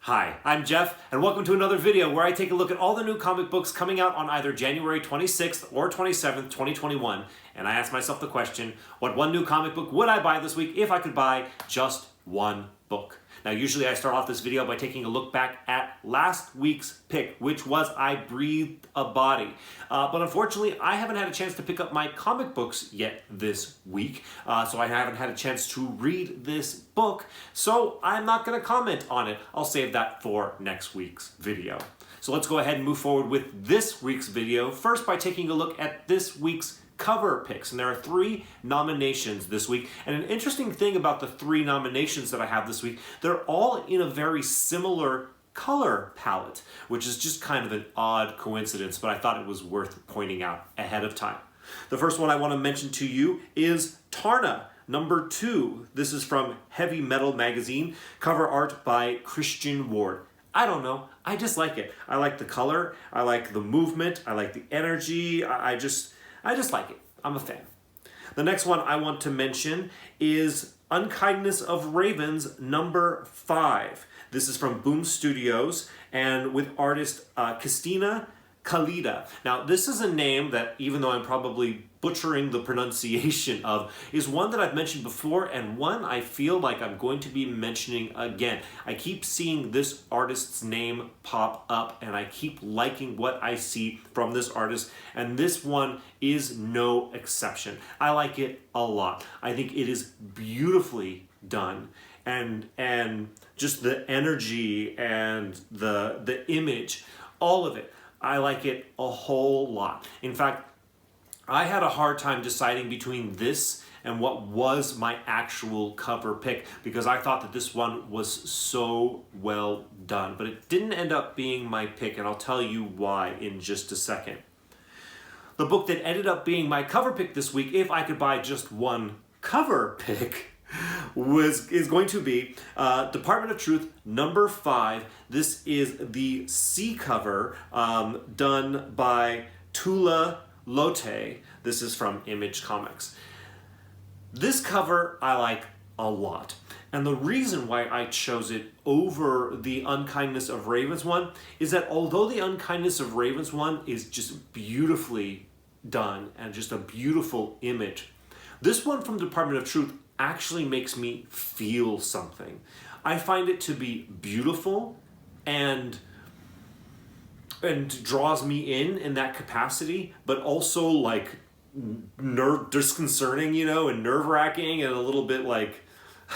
Hi, I'm Jeff, and welcome to another video where I take a look at all the new comic books coming out on either January 26th or 27th, 2021, and I ask myself the question, what one new comic book would I buy this week if I could buy just one book? Now, usually I start off this video by taking a look back at last week's pick, which was I Breathed a Body. But unfortunately, I haven't had a chance to pick up my comic books yet this week, so I haven't had a chance to read this book, so I'm not going to comment on it. I'll save that for next week's video. So let's go ahead and move forward with this week's video, first by taking a look at this week's cover picks, and there are 3 nominations this week. And an interesting thing about the 3 nominations that I have this week, they're all in a very similar color palette, which is just kind of an odd coincidence, but I thought it was worth pointing out ahead of time. The first one I want to mention to you is Tarna, number 2. This is from Heavy Metal Magazine, cover art by Christian Ward. I don't know, I just like it. I like the color, I like the movement, I like the energy, I just like it. I'm a fan. The next one I want to mention is Unkindness of Ravens, number 5. This is from Boom Studios and with artist Kristina Kalida. Now, this is a name that, even though I'm probably butchering the pronunciation of, is one that I've mentioned before and one I feel like I'm going to be mentioning again. I keep seeing this artist's name pop up and I keep liking what I see from this artist, and this one is no exception. I like it a lot. I think it is beautifully done, and just the energy and the image, all of it. I like it a whole lot. In fact, I had a hard time deciding between this and what was my actual cover pick because I thought that this one was so well done, but it didn't end up being my pick, and I'll tell you why in just a second. The book that ended up being my cover pick this week, if I could buy just one cover pick, is going to be Department of Truth number 5. This is the C cover done by Tula Lote. This is from Image Comics. This cover I like a lot. And the reason why I chose it over the Unkindness of Ravens one is that although the Unkindness of Ravens one is just beautifully done and just a beautiful image, this one from Department of Truth actually makes me feel something. I find it to be beautiful and draws me in that capacity, but also like disconcerting, and nerve-wracking, and a little bit like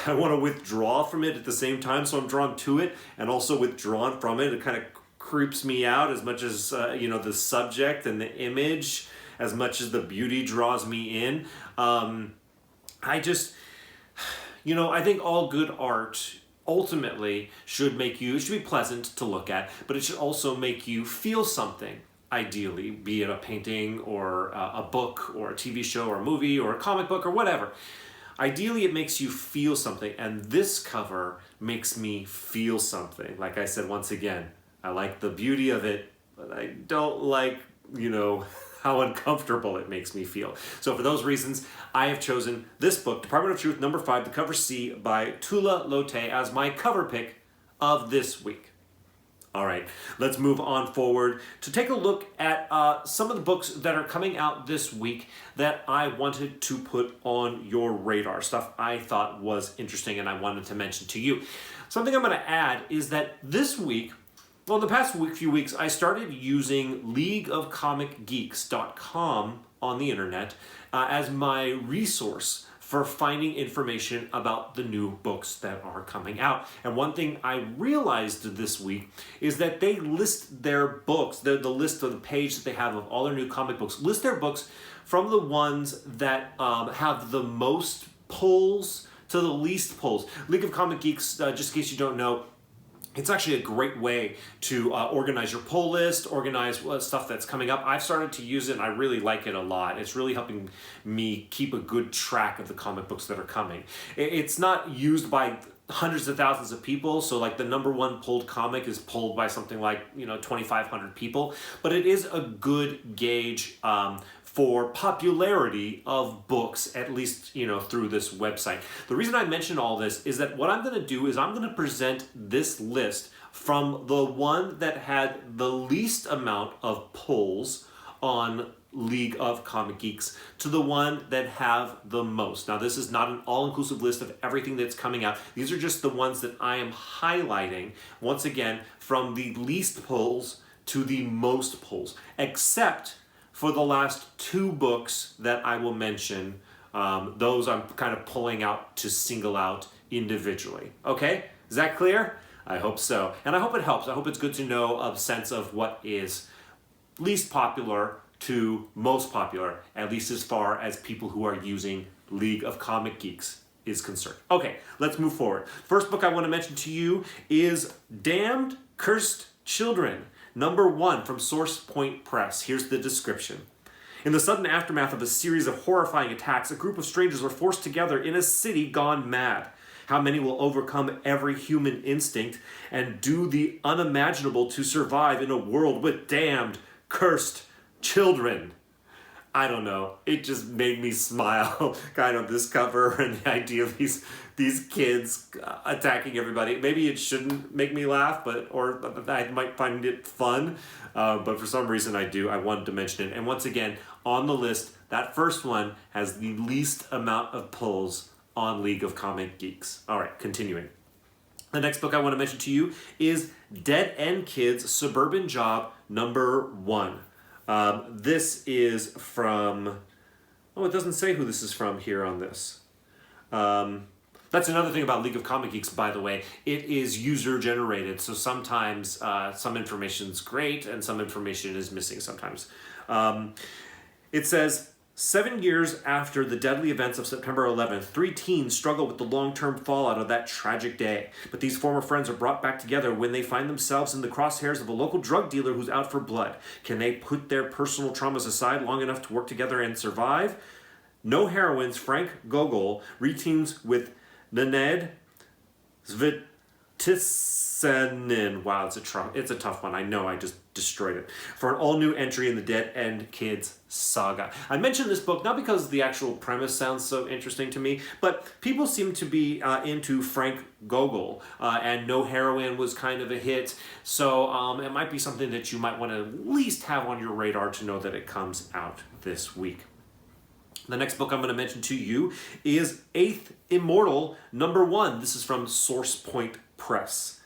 I want to withdraw from it at the same time, so I'm drawn to it and also withdrawn from it. It kind of creeps me out as much as the subject and the image, as much as the beauty draws me in. I think all good art ultimately should be pleasant to look at, but it should also make you feel something, ideally, be it a painting or a book or a TV show or a movie or a comic book or whatever. Ideally, it makes you feel something, and this cover makes me feel something. Like I said, once again, I like the beauty of it, but I don't like, how uncomfortable it makes me feel. So for those reasons, I have chosen this book, Department of Truth number 5, the cover C by Tula Lote, as my cover pick of this week. All right, let's move on forward to take a look at some of the books that are coming out this week that I wanted to put on your radar, stuff I thought was interesting and I wanted to mention to you. Something I'm going to add is that this week, well, the past few weeks, I started using leagueofcomicgeeks.com on the internet as my resource for finding information about the new books that are coming out. And one thing I realized this week is that they list their books, the list of the page that they have of all their new comic books, list their books from the ones that have the most pulls to the least pulls. League of Comic Geeks, just in case you don't know, it's actually a great way to organize your pull list, organize stuff that's coming up. I've started to use it and I really like it a lot. It's really helping me keep a good track of the comic books that are coming. It's not used by hundreds of thousands of people, so like the number 1 pulled comic is pulled by something like 2,500 people, but it is a good gauge for popularity of books, at least, through this website. The reason I mention all this is that what I'm going to do is I'm going to present this list from the one that had the least amount of polls on League of Comic Geeks to the one that have the most. Now, this is not an all-inclusive list of everything that's coming out. These are just the ones that I am highlighting, once again, from the least polls to the most polls, except for the last 2 books that I will mention. Those I'm kind of pulling out to single out individually. Okay? Is that clear? I hope so. And I hope it helps. I hope it's good to know a sense of what is least popular to most popular, at least as far as people who are using League of Comic Geeks is concerned. Okay, let's move forward. First book I want to mention to you is Damned Cursed Children, #1 from Source Point Press. Here's the description. In the sudden aftermath of a series of horrifying attacks, a group of strangers were forced together in a city gone mad. How many will overcome every human instinct and do the unimaginable to survive in a world with damned, cursed children? I don't know. It just made me smile, kind of, this cover and the idea of these kids attacking everybody. Maybe it shouldn't make me laugh, or I might find it fun, but for some reason I do. I wanted to mention it. And once again, on the list, that first one has the least amount of pulls on League of Comic Geeks. All right, continuing. The next book I want to mention to you is Dead End Kids Suburban Job #1. This is from, it doesn't say who this is from here on this. That's another thing about League of Comic Geeks, by the way. It is user generated, so sometimes some information is great and some information is missing sometimes. It says, 7 years after the deadly events of September 11th, 3 teens struggle with the long-term fallout of that tragic day. But these former friends are brought back together when they find themselves in the crosshairs of a local drug dealer who's out for blood. Can they put their personal traumas aside long enough to work together and survive? No Heroines, Frank Gogol reteams with Nenad Svetisanin. Wow, it's a tough one. I know, I just destroyed it. For an all-new entry in the Dead End Kids saga. I mentioned this book not because the actual premise sounds so interesting to me, but people seem to be into Frank Gogol, and No Heroine was kind of a hit, so it might be something that you might want to at least have on your radar to know that it comes out this week. The next book I'm going to mention to you is Immortal #1. This is from Source Point Press.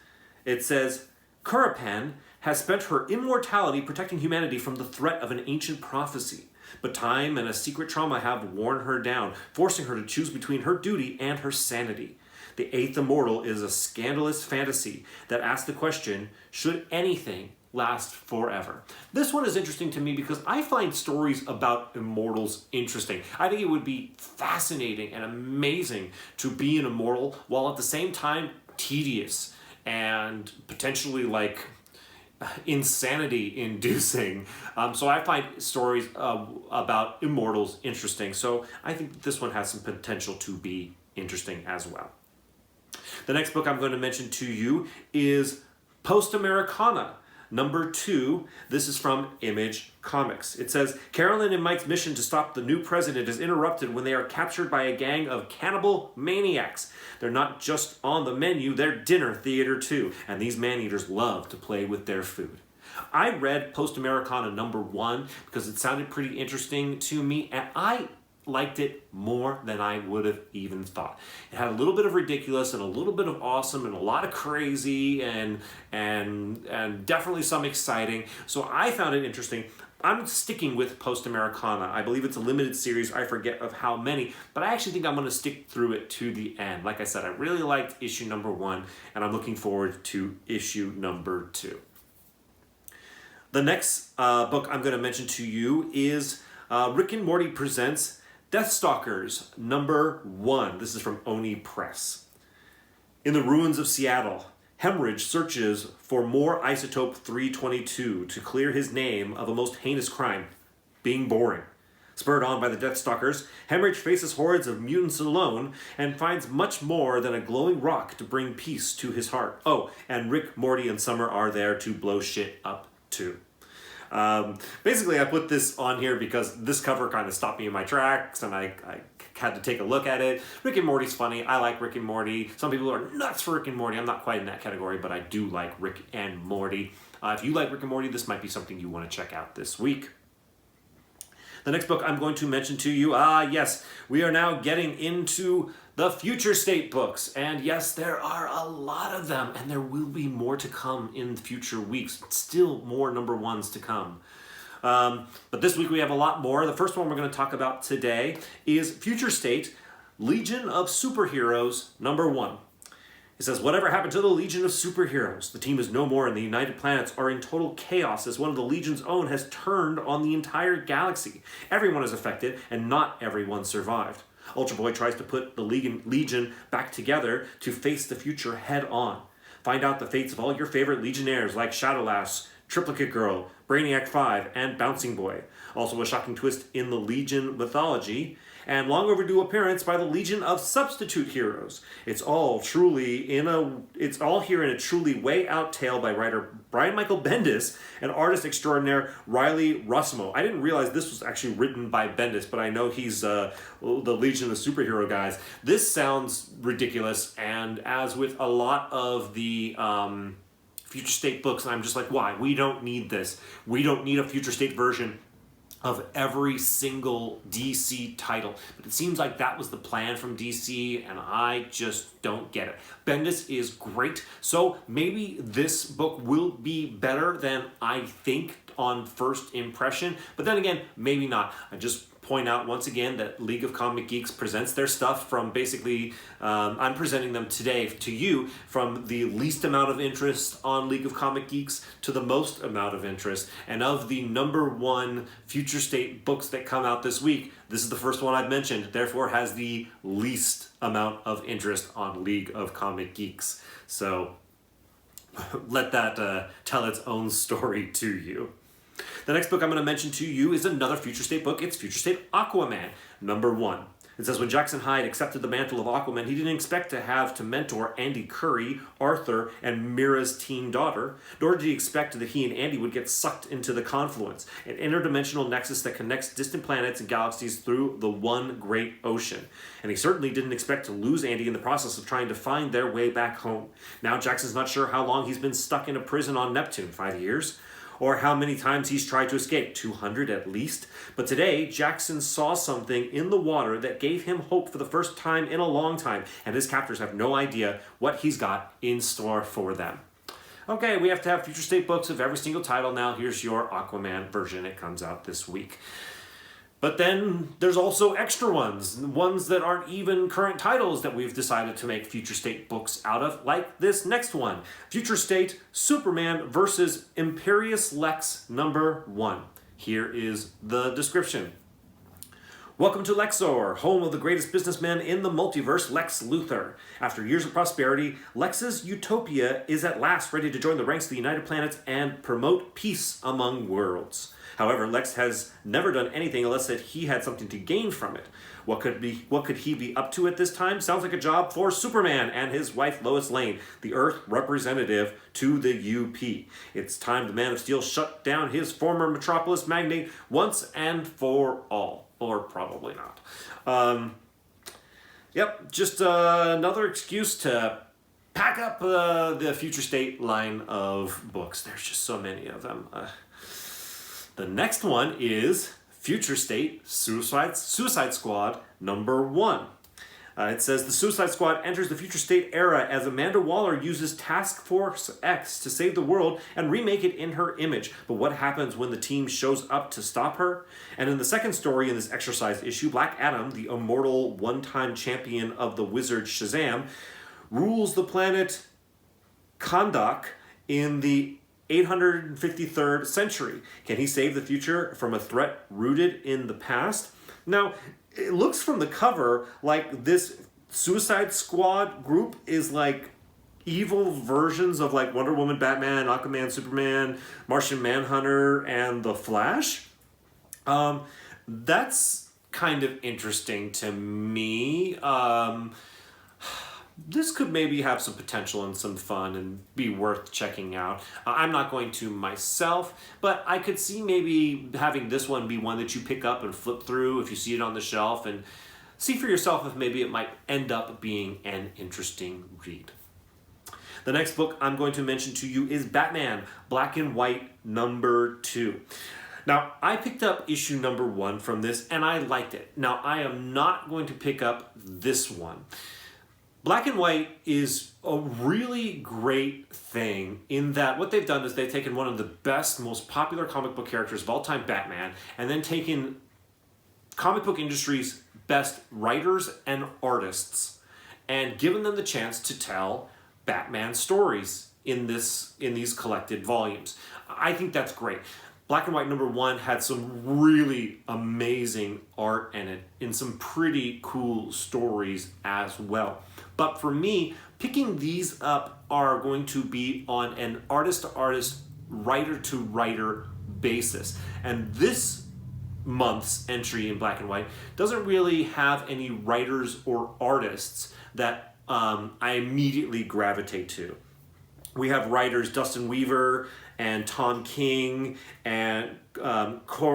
It says, Curapan has spent her immortality protecting humanity from the threat of an ancient prophecy. But time and a secret trauma have worn her down, forcing her to choose between her duty and her sanity. The 8th Immortal is a scandalous fantasy that asks the question, should anything last forever? This one is interesting to me because I find stories about immortals interesting. I think it would be fascinating and amazing to be an immortal while at the same time tedious and potentially insanity inducing. So I find stories about immortals interesting. So I think this one has some potential to be interesting as well. The next book I'm going to mention to you is Americana #2. This is from Image Comics. It says, Carolyn and Mike's mission to stop the new president is interrupted when they are captured by a gang of cannibal maniacs. They're not just on the menu, they're dinner theater too, and these man-eaters love to play with their food. I read Americana #1 because it sounded pretty interesting to me, and I liked it more than I would have even thought. It had a little bit of ridiculous and a little bit of awesome and a lot of crazy and definitely some exciting. So I found it interesting. I'm sticking with Americana. I believe it's a limited series. I forget of how many, but I actually think I'm going to stick through it to the end. Like I said, I really liked issue #1, and I'm looking forward to issue #2. The next book I'm going to mention to you is Rick and Morty Presents Stalkers #1. This is from Oni Press. In the ruins of Seattle, Hemorrhage searches for more isotope 322 to clear his name of a most heinous crime, being boring. Spurred on by the Deathstalkers, Hemorrhage faces hordes of mutants alone and finds much more than a glowing rock to bring peace to his heart. Oh, and Rick, Morty, and Summer are there to blow shit up too. Basically, I put this on here because this cover kind of stopped me in my tracks, and I had to take a look at it. Rick and Morty's funny. I like Rick and Morty. Some people are nuts for Rick and Morty. I'm not quite in that category, but I do like Rick and Morty. If you like Rick and Morty, this might be something you want to check out this week. The next book I'm going to mention to you, yes, we are now getting into the Future State books. And yes, there are a lot of them, and there will be more to come in future weeks. Still more number ones to come. But this week we have a lot more. The first one we're going to talk about today is Future State, Legion of Superheroes, number 1. It says, whatever happened to the Legion of Superheroes? The team is no more and the United Planets are in total chaos as one of the Legion's own has turned on the entire galaxy. Everyone is affected and not everyone survived. Ultra Boy tries to put the Legion back together to face the future head on. Find out the fates of all your favorite Legionnaires like Shadowlass, Triplicate Girl, Brainiac 5, and Bouncing Boy. Also a shocking twist in the Legion mythology, and long overdue appearance by the Legion of Substitute Heroes. It's all here in a truly way out tale by writer Brian Michael Bendis and artist extraordinaire Riley Rossmo. I didn't realize this was actually written by Bendis, but I know he's the Legion of Superhero guys. This sounds ridiculous, and as with a lot of the Future State books, I'm just like, why? We don't need this. We don't need a Future State version of every single DC title. But it seems like that was the plan from DC, and I just don't get it. Bendis is great, so maybe this book will be better than I think on first impression, but then again, maybe not. I just point out once again that League of Comic Geeks presents their stuff from basically, I'm presenting them today to you from the least amount of interest on League of Comic Geeks to the most amount of interest. And of the number 1 Future State books that come out this week, this is the first one I've mentioned, therefore has the least amount of interest on League of Comic Geeks. So let that tell its own story to you. The next book I'm going to mention to you is another Future State book. It's Future State Aquaman, number 1. It says, when Jackson Hyde accepted the mantle of Aquaman, he didn't expect to have to mentor Andy Curry, Arthur, and Mira's teen daughter, nor did he expect that he and Andy would get sucked into the Confluence, an interdimensional nexus that connects distant planets and galaxies through the one great ocean. And he certainly didn't expect to lose Andy in the process of trying to find their way back home. Now Jackson's not sure how long he's been stuck in a prison on Neptune, 5 years? Or how many times he's tried to escape, 200 at least. But today, Jackson saw something in the water that gave him hope for the first time in a long time, and his captors have no idea what he's got in store for them. Okay, we have to have Future State books of every single title now. Here's your Aquaman version. It comes out this week. But then there's also extra ones that aren't even current titles that we've decided to make Future State books out of, like this next one, Future State Superman versus Imperious Lex number 1. Here is the description. Welcome to Lexor, home of the greatest businessman in the multiverse, Lex Luthor. After years of prosperity, Lex's utopia is at last ready to join the ranks of the United Planets and promote peace among worlds. However, Lex has never done anything unless that he had something to gain from it. What could he be up to at this time? Sounds like a job for Superman and his wife Lois Lane, the Earth representative to the UP. It's time the Man of Steel shut down his former Metropolis magnate once and for all. Or probably not. Just another excuse to pack up the Future State line of books. There's just so many of them. The next one is Future State Suicide Squad number 1. It says the Suicide Squad enters the Future State era as Amanda Waller uses Task Force X to save the world and remake it in her image. But what happens when the team shows up to stop her? And in the second story in this exercise issue, Black Adam, the immortal one-time champion of the wizard Shazam, rules the planet Kahndaq in the 853rd century. Can he save the future from a threat rooted in the past? Now, it looks from the cover like this Suicide Squad group is like evil versions of like Wonder Woman, Batman, Aquaman, Superman, Martian Manhunter, and The Flash. That's kind of interesting to me. This could maybe have some potential and some fun and be worth checking out. I'm not going to myself, but I could see maybe having this one be one that you pick up and flip through if you see it on the shelf and see for yourself if maybe it might end up being an interesting read. The next book I'm going to mention to you is Batman Black and White #2. Now, I picked up issue #1 from this and I liked it. Now, I am not going to pick up this one. Black and White is a really great thing in that what they've done is they've taken one of the best, most popular comic book characters of all time, Batman, and then taken comic book industry's best writers and artists and given them the chance to tell Batman stories in these collected volumes. I think that's great. Black and White #1 had some really amazing art in it, in some pretty cool stories as well. But for me, picking these up are going to be on an artist-to-artist, writer-to-writer basis. And this month's entry in Black and White doesn't really have any writers or artists that I immediately gravitate to. We have writers Dustin Weaver and Tom King and Karina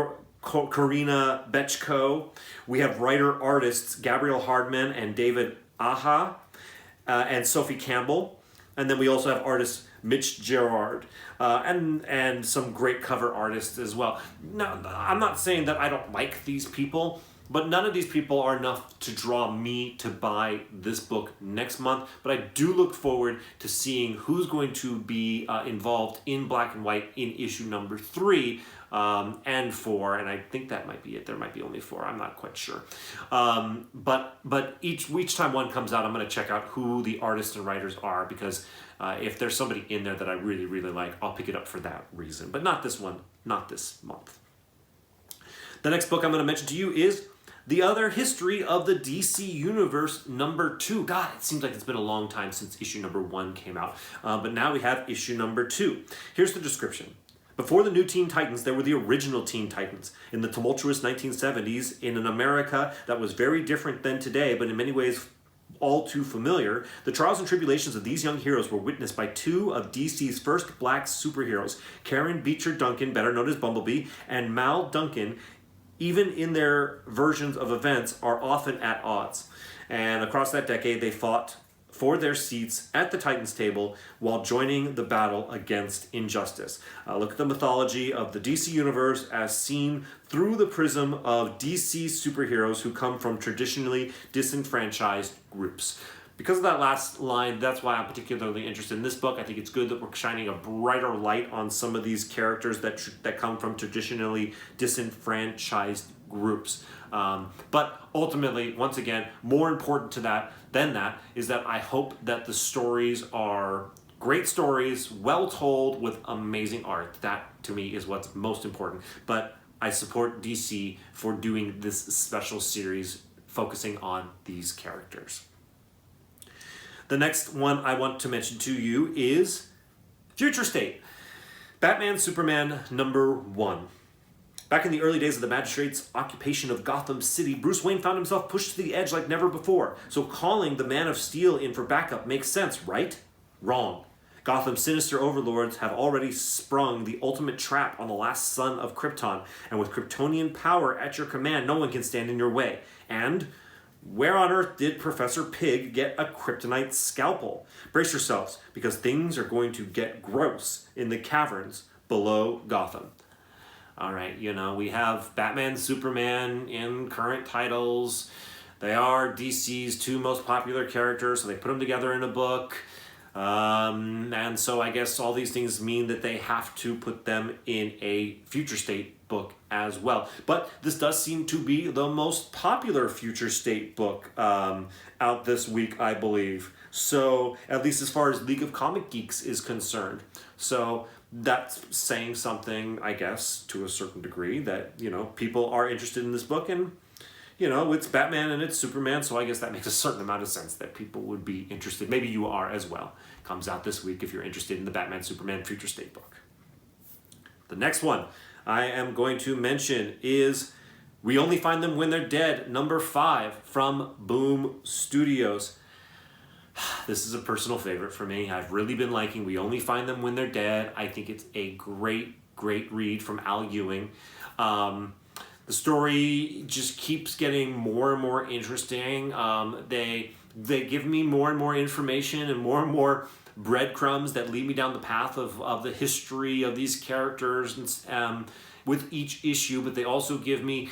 Bechko. We have writer-artists Gabriel Hardman and David Aja and Sophie Campbell. And then we also have artist Mitch Gerard and some great cover artists as well. Now, I'm not saying that I don't like these people, but none of these people are enough to draw me to buy this book next month. But I do look forward to seeing who's going to be involved in Black and White in issue #3 and 4. And I think that might be it. There might be only 4. I'm not quite sure. But each time one comes out, I'm going to check out who the artists and writers are, because if there's somebody in there that I really, really like, I'll pick it up for that reason. But not this one, not this month. The next book I'm going to mention to you is The Other History of the DC Universe #2. God, it seems like it's been a long time since issue #1 came out. But now we have issue #2. Here's the description. Before the new Teen Titans, there were the original Teen Titans. In the tumultuous 1970s, in an America that was very different than today, but in many ways all too familiar, the trials and tribulations of these young heroes were witnessed by two of DC's first black superheroes, Karen Beecher Duncan, better known as Bumblebee, and Mal Duncan. Even in their versions of events, are often at odds. And across that decade, they fought for their seats at the Titans table while joining the battle against injustice. Look at the mythology of the DC Universe as seen through the prism of DC superheroes who come from traditionally disenfranchised groups. Because of that last line, that's why I'm particularly interested in this book. I think it's good that we're shining a brighter light on some of these characters that come from traditionally disenfranchised groups. But ultimately, once again, more important than that is that I hope that the stories are great stories, well told, with amazing art. That, to me, is what's most important. But I support DC for doing this special series focusing on these characters. The next one I want to mention to you is Future State, Batman Superman #1. Back in the early days of the Magistrate's occupation of Gotham City, Bruce Wayne found himself pushed to the edge like never before. So calling the Man of Steel in for backup makes sense, right? Wrong. Gotham's sinister overlords have already sprung the ultimate trap on the last son of Krypton, and with Kryptonian power at your command, no one can stand in your way. And where on earth did Professor Pig get a kryptonite scalpel? Brace yourselves, because things are going to get gross in the caverns below Gotham. All right, we have Batman, Superman in current titles. They are DC's two most popular characters, so they put them together in a book. And so I guess all these things mean that they have to put them in a Future State book as well. But this does seem to be the most popular Future State book out this week, I believe. So, at least as far as League of Comic Geeks is concerned. So, that's saying something, I guess, to a certain degree, that, people are interested in this book, and it's Batman and it's Superman, so I guess that makes a certain amount of sense that people would be interested. Maybe you are as well. Comes out this week if you're interested in the Batman Superman Future State book. The next one I am going to mention is We Only Find Them When They're Dead, #5 from Boom Studios. This is a personal favorite for me. I've really been liking We Only Find Them When They're Dead. I think it's a great read from Al Ewing. The story just keeps getting more and more interesting. They give me more and more information and more breadcrumbs that lead me down the path of the history of these characters with each issue, but they also give me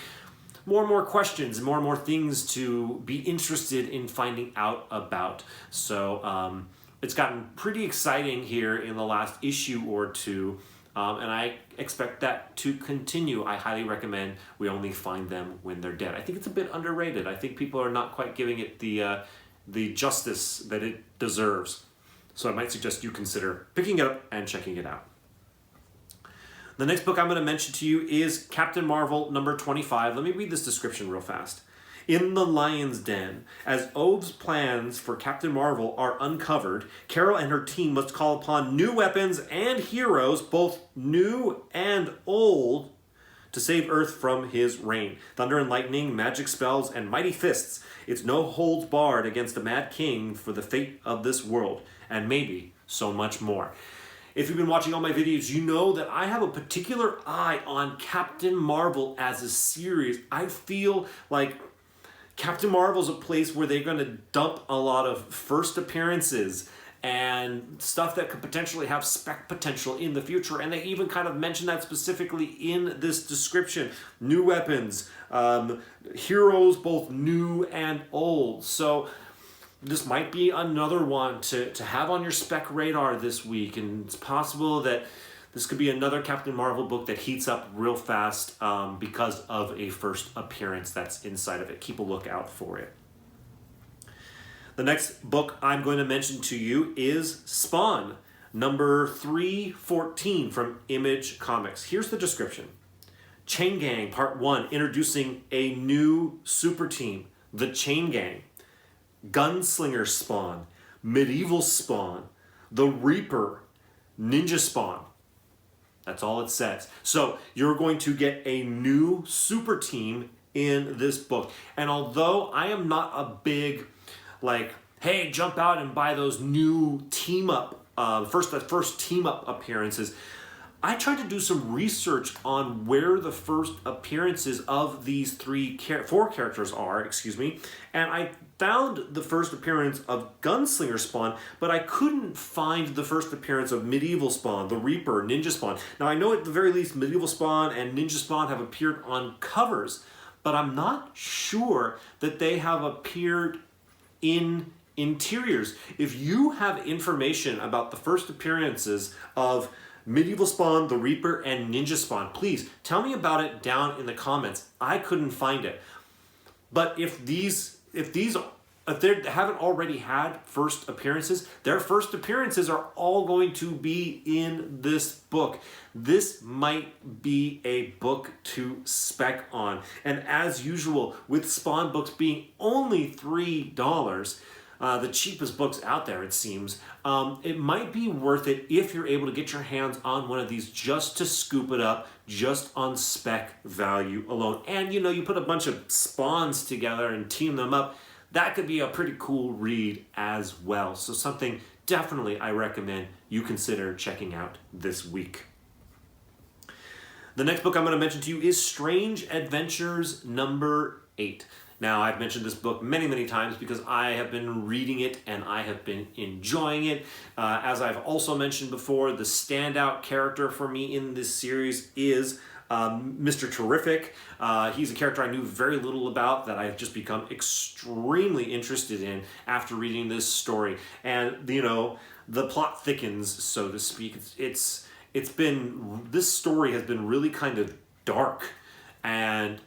more and more questions and more things to be interested in finding out about. So it's gotten pretty exciting here in the last issue or two, and I expect that to continue. I highly recommend We Only Find Them When They're Dead. I think it's a bit underrated. I think people are not quite giving it the justice that it deserves. So I might suggest you consider picking it up and checking it out. The next book I'm going to mention to you is Captain Marvel number 25. Let me read this description real fast. In the Lion's Den, as Ove's plans for Captain Marvel are uncovered, Carol and her team must call upon new weapons and heroes, both new and old, to save Earth from his reign. Thunder and lightning, magic spells, and mighty fists. It's no holds barred against the Mad King for the fate of this world, and maybe so much more. If you've been watching all my videos, you know that I have a particular eye on Captain Marvel as a series. I feel like Captain Marvel's a place where they're going to dump a lot of first appearances and stuff that could potentially have spec potential in the future. And they even kind of mention that specifically in this description. New weapons, heroes both new and old. So this might be another one to have on your spec radar this week. And it's possible that this could be another Captain Marvel book that heats up real fast because of a first appearance that's inside of it. Keep a lookout for it. The next book I'm going to mention to you is Spawn, number 314 from Image Comics. Here's the description. Chain Gang, Part 1, introducing a new super team, the Chain Gang. Gunslinger Spawn, Medieval Spawn, the Reaper, Ninja Spawn. That's all it says. So you're going to get a new super team in this book. And although I am not a big, hey, jump out and buy those new team-up, first team-up appearances, I tried to do some research on where the first appearances of these four characters are, and I found the first appearance of Gunslinger Spawn, but I couldn't find the first appearance of Medieval Spawn, the Reaper, Ninja Spawn. Now I know at the very least Medieval Spawn and Ninja Spawn have appeared on covers, but I'm not sure that they have appeared in interiors. If you have information about the first appearances of Medieval Spawn, the Reaper, and Ninja Spawn, please tell me about it down in the comments. I couldn't find it. But if they haven't already had first appearances, their first appearances are all going to be in this book. This might be a book to spec on. And as usual, with Spawn books being only $3, the cheapest books out there, it seems, it might be worth it if you're able to get your hands on one of these just to scoop it up, just on spec value alone. And you put a bunch of Spawns together and team them up, that could be a pretty cool read as well. So something definitely I recommend you consider checking out this week. The next book I'm going to mention to you is Strange Adventures number 8. Now, I've mentioned this book many times because I have been reading it and I have been enjoying it. As I've also mentioned before, the standout character for me in this series is Mr. Terrific. He's a character I knew very little about that I've just become extremely interested in after reading this story. And, the plot thickens, so to speak. This story has been really kind of dark and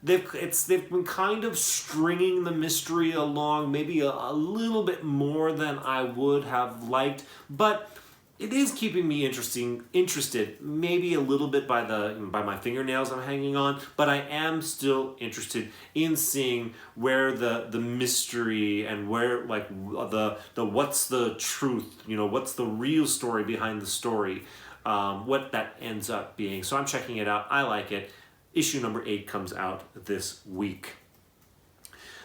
They've been kind of stringing the mystery along maybe a little bit more than I would have liked, but it is keeping me interested, maybe a little bit by my fingernails I'm hanging on, but I am still interested in seeing where the mystery and where the what's the truth, what's the real story behind the story, what that ends up being. So I'm checking it out. I like it. Issue number 8 comes out this week.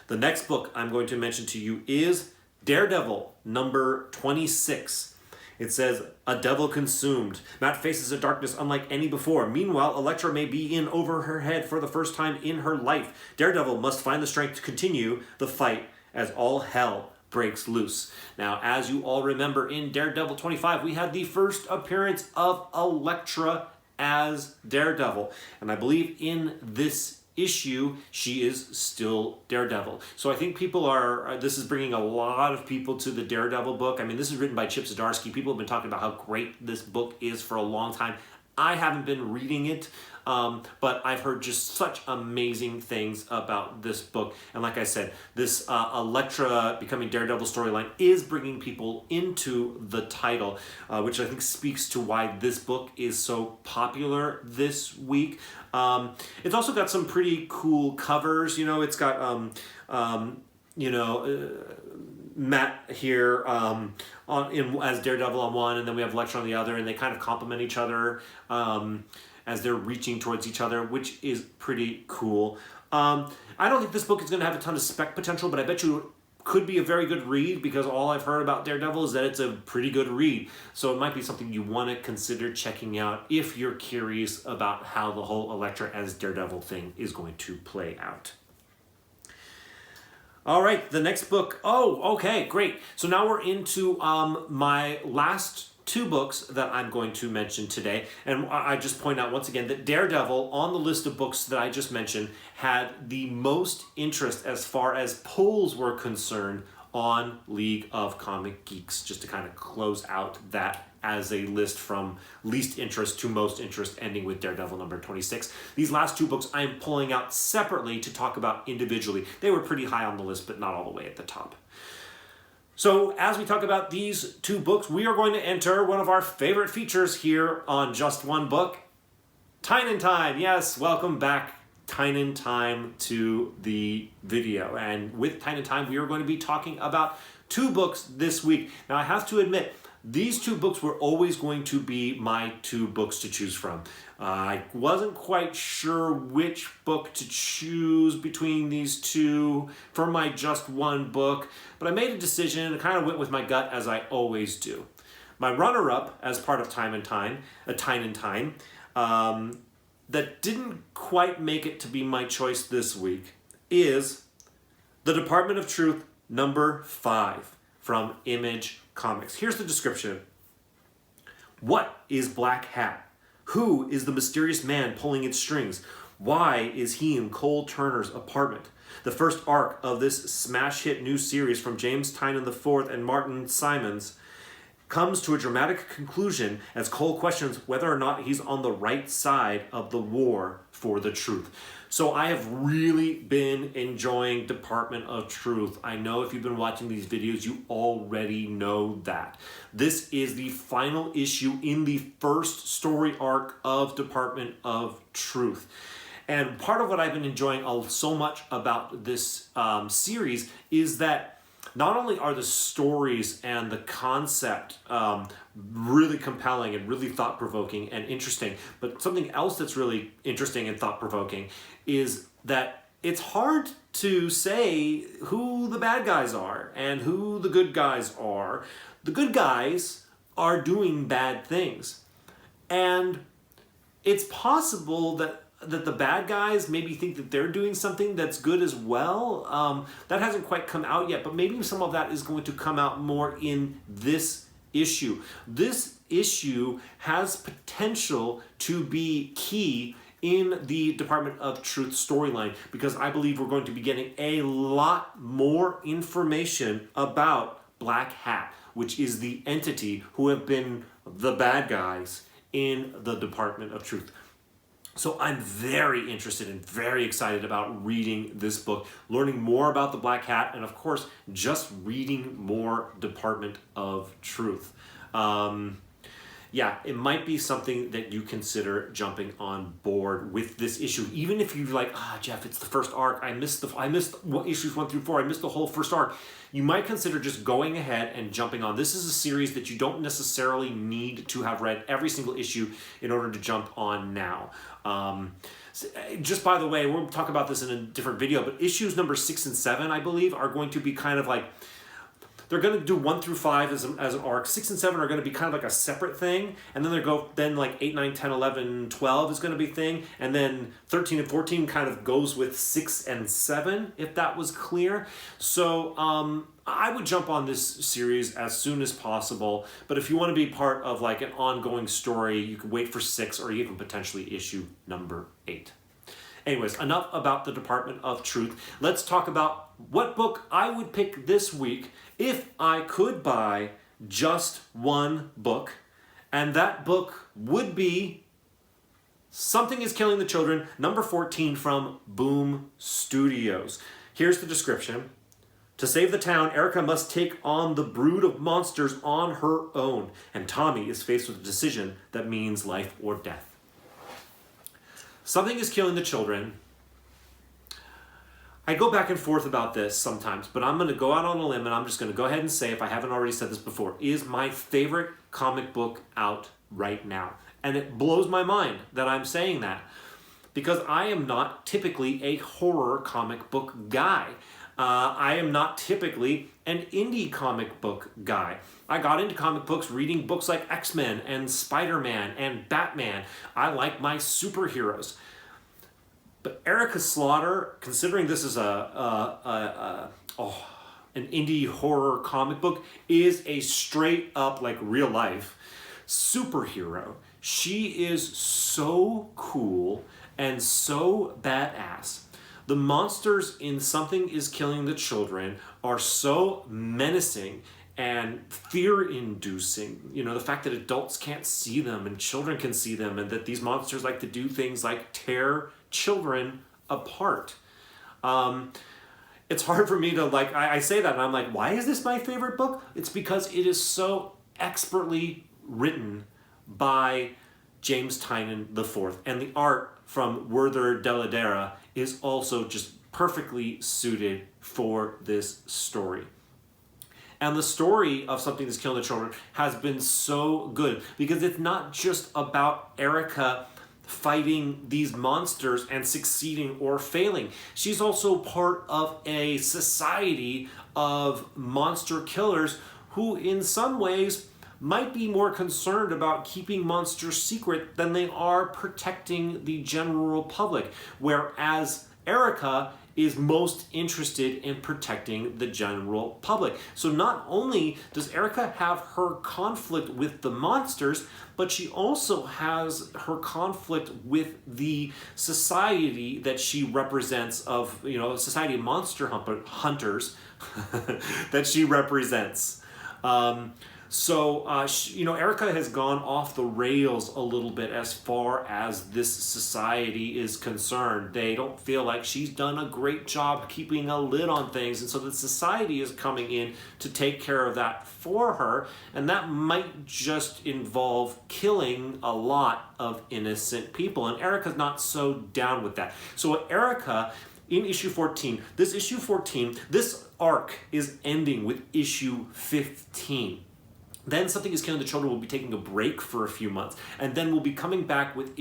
The next book I'm going to mention to you is Daredevil number 26. It says, a devil consumed. Matt faces a darkness unlike any before. Meanwhile, Elektra may be in over her head for the first time in her life. Daredevil must find the strength to continue the fight as all hell breaks loose. Now, as you all remember, in Daredevil 25, we had the first appearance of Elektra as Daredevil. And I believe in this issue, she is still Daredevil. So I think people are, this is bringing a lot of people to the Daredevil book. I mean, this is written by Chip Zdarsky. People have been talking about how great this book is for a long time. I haven't been reading it, but I've heard just such amazing things about this book. And like I said, this Elektra becoming Daredevil storyline is bringing people into the title, which I think speaks to why this book is so popular this week. It's also got some pretty cool covers. You know, it's got, Matt here as Daredevil on one, and then we have Elektra on the other, and they kind of complement each other as they're reaching towards each other, which is pretty cool. I don't think this book is going to have a ton of spec potential, but I bet you it could be a very good read, because all I've heard about Daredevil is that it's a pretty good read. So it might be something you want to consider checking out if you're curious about how the whole Elektra as Daredevil thing is going to play out. All right, the next book. Oh, okay, great. So now we're into my last two books that I'm going to mention today. And I just point out once again that Daredevil, on the list of books that I just mentioned, had the most interest as far as polls were concerned on League of Comic Geeks, just to kind of close out that as a list from least interest to most interest, ending with Daredevil number 26. These last two books I'm pulling out separately to talk about individually. They were pretty high on the list, but not all the way at the top. So as we talk about these two books, we are going to enter one of our favorite features here on Just One Book, Tynan Time. Yes, welcome back, Tynan Time, to the video. And with Tynan Time, we are going to be talking about two books this week. Now, I have to admit, these two books were always going to be my two books to choose from. I wasn't quite sure which book to choose between these two for my Just One Book, but I made a decision and kind of went with my gut, as I always do. My runner-up as part of Tynan Time, that didn't quite make it to be my choice this week is The Department of Truth number 5 from Image Comics. Here's the description. What is Black Hat? Who is the mysterious man pulling its strings? Why is he in Cole Turner's apartment? The first arc of this smash hit new series from James Tynion IV and Martin Simons comes to a dramatic conclusion as Cole questions whether or not he's on the right side of the war for the truth. So I have really been enjoying Department of Truth. I know if you've been watching these videos, you already know that. This is the final issue in the first story arc of Department of Truth. And part of what I've been enjoying so much about this series is that not only are the stories and the concept really compelling and really thought-provoking and interesting, but something else that's really interesting and thought-provoking is that it's hard to say who the bad guys are and who the good guys are. The good guys are doing bad things. And it's possible that the bad guys maybe think that they're doing something that's good as well. That hasn't quite come out yet, but maybe some of that is going to come out more in this issue. This issue has potential to be key in the Department of Truth storyline, because I believe we're going to be getting a lot more information about Black Hat, which is the entity who have been the bad guys in the Department of Truth. So I'm very interested and very excited about reading this book, learning more about the Black Hat, and of course, just reading more Department of Truth. Yeah, it might be something that you consider jumping on board with this issue, even if you're like, Jeff, it's the first arc. I missed issues 1 through 4. I missed the whole first arc. You might consider just going ahead and jumping on. This is a series that you don't necessarily need to have read every single issue in order to jump on now. Just by the way, we'll talk about this in a different video, but issues number 6 and 7, I believe, are going to be kind of like, they're going to do 1 through 5 as an arc. 6 and 7 are going to be kind of like a separate thing, and then like 8, 9, 10, 11, 12 is going to be a thing, and then 13 and 14 kind of goes with 6 and 7, if that was clear. So I would jump on this series as soon as possible, but if you want to be part of like an ongoing story, you can wait for 6 or even potentially issue number 8. Anyways, enough about the Department of Truth. Let's talk about what book I would pick this week if I could buy just one book. And that book would be Something is Killing the Children, number 14 from Boom Studios. Here's the description. To save the town, Erica must take on the brood of monsters on her own, and Tommy is faced with a decision that means life or death. Something is Killing the Children. I go back and forth about this sometimes, but I'm going to go out on a limb and I'm just going to go ahead and say, if I haven't already said this before, is my favorite comic book out right now. And it blows my mind that I'm saying that, because I am not typically a horror comic book guy. I am not typically an indie comic book guy. I got into comic books reading books like X-Men and Spider-Man and Batman. I like my superheroes. But Erica Slaughter, considering this is an indie horror comic book, is a straight up, like, real life superhero. She is so cool and so badass. The monsters in Something is Killing the Children are so menacing and fear-inducing. You know, the fact that adults can't see them and children can see them, and that these monsters like to do things like tear children apart. It's hard for me to, like, I say that and I'm like, why is this my favorite book? It's because it is so expertly written by James Tynion IV, and the art from Werther Dell'Edera is also just perfectly suited for this story. And the story of Something That's Killing the Children has been so good, because it's not just about Erica fighting these monsters and succeeding or failing. She's also part of a society of monster killers who in some ways might be more concerned about keeping monsters secret than they are protecting the general public, whereas Erica is most interested in protecting the general public. So not only does Erica have her conflict with the monsters, but she also has her conflict with the society that she represents, of, you know, society of monster hunters that she represents. Erica has gone off the rails a little bit as far as this society is concerned. They don't feel like she's done a great job keeping a lid on things, and so the society is coming in to take care of that for her, and that might just involve killing a lot of innocent people, and Erica's not so down with that. So Erica, in issue 14, this arc is ending with issue 15. Then Something is Killing the Children will be taking a break for a few months, and then we'll be coming back with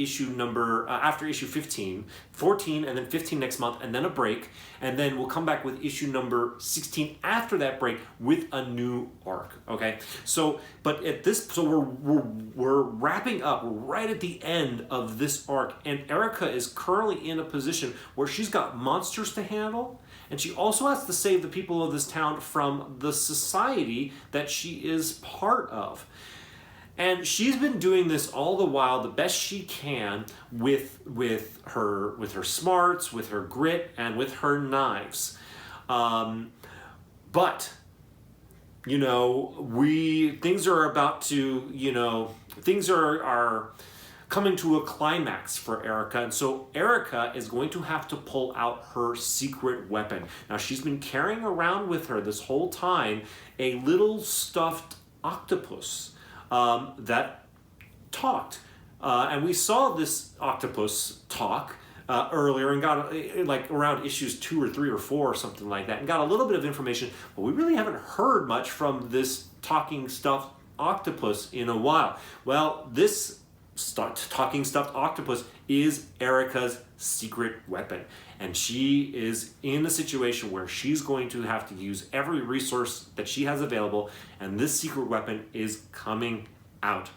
after issue 15, 14, and then 15 next month, and then a break, and then we'll come back with issue number 16 after that break with a new arc. Okay, we're wrapping up. We're right at the end of this arc, and Erica is currently in a position where she's got monsters to handle, and she also has to save the people of this town from the society that she is part of. And she's been doing this all the while the best she can with her smarts, with her grit, and with her knives. But you know, things are coming to a climax for Erica, and so Erica is going to have to pull out her secret weapon. Now, she's been carrying around with her this whole time a little stuffed octopus that talked. And we saw this octopus talk earlier and got like around issues 2 or 3 or 4 or something like that, and got a little bit of information, but we really haven't heard much from this talking stuffed octopus in a while. Well, this talking stuffed octopus is Erica's secret weapon. And she is in a situation where she's going to have to use every resource that she has available, and this secret weapon is coming out.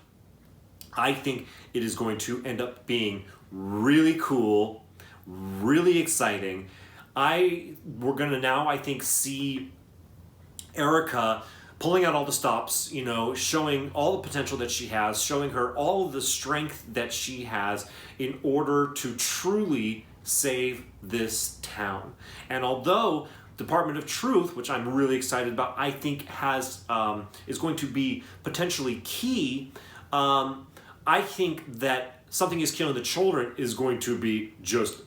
I think it is going to end up being really cool, really exciting. We're gonna now, I think, see Erica pulling out all the stops, you know, showing all the potential that she has, showing her all of the strength that she has in order to truly save this town. And although Department of Truth, which I'm really excited about, I think is going to be potentially key, I think that Something is Killing the Children is going to be just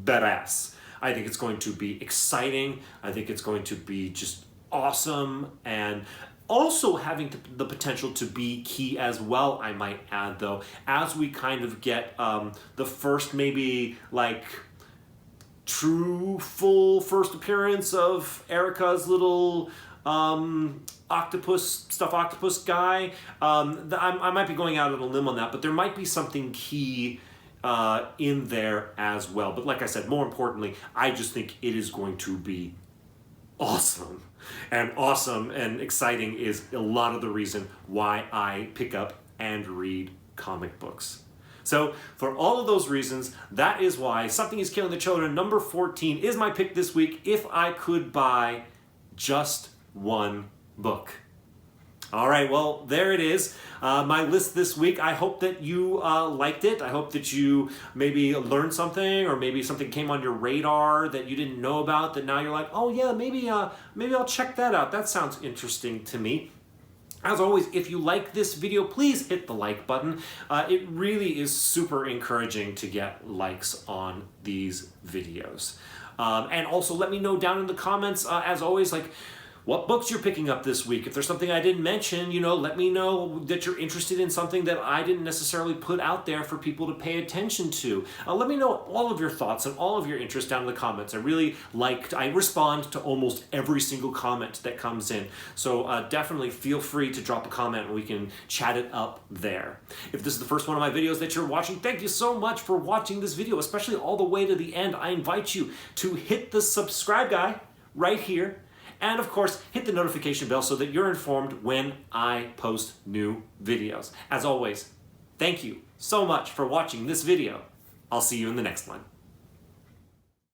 badass. I think it's going to be exciting. I think it's going to be just awesome, and also having the potential to be key as well, I might add, though, as we kind of get the first, maybe like true full first appearance of Erica's little stuffed octopus guy. I might be going out on a limb on that, but there might be something key in there as well. But like I said, more importantly, I just think it is going to be awesome. And awesome and exciting is a lot of the reason why I pick up and read comic books. So for all of those reasons, that is why Something is Killing the Children number 14 is my pick this week if I could buy just one book. All right, well, there it is. My list this week. I hope that you liked it. I hope that you maybe learned something, or maybe something came on your radar that you didn't know about, that now you're like, oh yeah, maybe I'll check that out. That sounds interesting to me. As always, if you like this video, please hit the like button. It really is super encouraging to get likes on these videos. And also let me know down in the comments, as always, like, what books you're picking up this week. If there's something I didn't mention, you know, let me know that you're interested in something that I didn't necessarily put out there for people to pay attention to. Let me know all of your thoughts and all of your interest down in the comments. I respond to almost every single comment that comes in. So definitely feel free to drop a comment and we can chat it up there. If this is the first one of my videos that you're watching, thank you so much for watching this video, especially all the way to the end. I invite you to hit the subscribe guy right here. And of course, hit the notification bell so that you're informed when I post new videos. As always, thank you so much for watching this video. I'll see you in the next one.